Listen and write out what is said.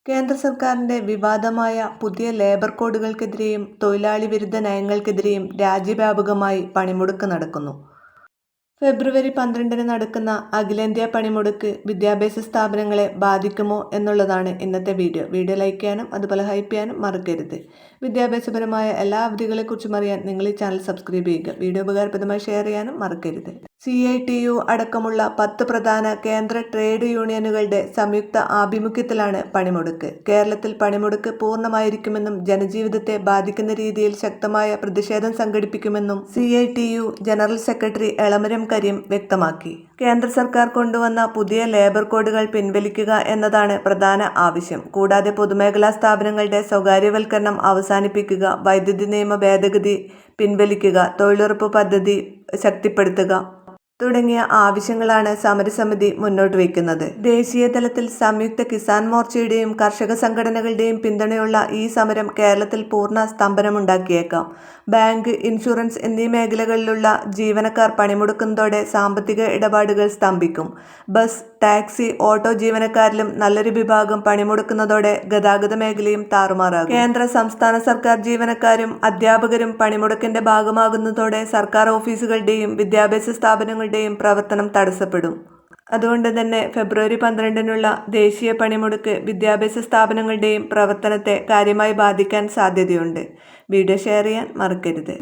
കേന്ദ്ര സർക്കാരിന്റെ വിവാദമായ പുതിയ ലേബർ കോഡുകൾക്കെതിരെയും തൊഴിലാളി വിരുദ്ധ നയങ്ങൾക്കെതിരെയും രാജ്യവ്യാപകമായി പണിമുടക്ക് നടക്കുന്നു. ഫെബ്രുവരി 12 നടക്കുന്ന അഖിലേന്ത്യാ പണിമുടക്ക് വിദ്യാഭ്യാസ സ്ഥാപനങ്ങളെ ബാധിക്കുമോ എന്നുള്ളതാണ് ഇന്നത്തെ വീഡിയോ. ലൈക്ക് ചെയ്യാനും അതുപോലെ ഹൈപ്പ് ചെയ്യാനും മറക്കരുത്. വിദ്യാഭ്യാസപരമായ എല്ലാ അവധികളെക്കുറിച്ചും അറിയാൻ നിങ്ങൾ ഈ ചാനൽ സബ്സ്ക്രൈബ് ചെയ്യുക. വീഡിയോ ഉപകാരപ്രദമായി ഷെയർ ചെയ്യാനും മറക്കരുത്. CITU അടക്കമുള്ള 10 പ്രധാന കേന്ദ്ര ട്രേഡ് യൂണിയനുകളുടെ സംയുക്ത ആഭിമുഖ്യത്തിലാണ് പണിമുടക്ക്. കേരളത്തിൽ പണിമുടക്ക് പൂർണ്ണമായിരിക്കുമെന്നും ജനജീവിതത്തെ ബാധിക്കുന്ന രീതിയിൽ ശക്തമായ പ്രതിഷേധം സംഘടിപ്പിക്കുമെന്നും CITU general secretary Elamaram Kareem വ്യക്തമാക്കി. കേന്ദ്ര സർക്കാർ കൊണ്ടുവന്ന പുതിയ ലേബർ കോഡുകൾ പിൻവലിക്കുക എന്നതാണ് പ്രധാന ആവശ്യം. കൂടാതെ പൊതുമേഖലാ സ്ഥാപനങ്ങളുടെ സ്വകാര്യവൽക്കരണം അവസാനിപ്പിക്കുക, വൈദ്യുതി നിയമ ഭേദഗതി പിൻവലിക്കുക, തൊഴിലുറപ്പ് പദ്ധതി ശക്തിപ്പെടുത്തുക തുടങ്ങിയ ആവശ്യങ്ങളാണ് സമരസമിതി മുന്നോട്ട് വയ്ക്കുന്നത്. ദേശീയ തലത്തിൽ സംയുക്ത കിസാൻ മോർച്ചയുടെയും കർഷക സംഘടനകളുടെയും പിന്തുണയുള്ള ഈ സമരം കേരളത്തിൽ പൂർണ്ണ സ്തംഭനമുണ്ടാക്കിയേക്കാം. ബാങ്ക്, ഇൻഷുറൻസ് എന്നീ മേഖലകളിലുള്ള ജീവനക്കാർ പണിമുടക്കുന്നതോടെ സാമ്പത്തിക ഇടപാടുകൾ സ്തംഭിക്കും. ബസ്, ടാക്സി, ഓട്ടോ ജീവനക്കാരിലും നല്ലൊരു വിഭാഗം പണിമുടക്കുന്നതോടെ ഗതാഗത മേഖലയും താറുമാറാകും. കേന്ദ്ര, സംസ്ഥാന സർക്കാർ ജീവനക്കാരും അധ്യാപകരും പണിമുടക്കിന്റെ ഭാഗമാകുന്നതോടെ സർക്കാർ ഓഫീസുകളുടെയും വിദ്യാഭ്യാസ സ്ഥാപനങ്ങളുടെയും പ്രവർത്തനം തടസ്സപ്പെടും. അതുകൊണ്ട് തന്നെ ഫെബ്രുവരി 12-നുള്ള ദേശീയ പണിമുടക്ക് വിദ്യാഭ്യാസ സ്ഥാപനങ്ങളുടെയും പ്രവർത്തനത്തെ കാര്യമായി ബാധിക്കാൻ സാധ്യതയുണ്ട്. വീഡിയോ ഷെയർ ചെയ്യാൻ മറക്കരുത്.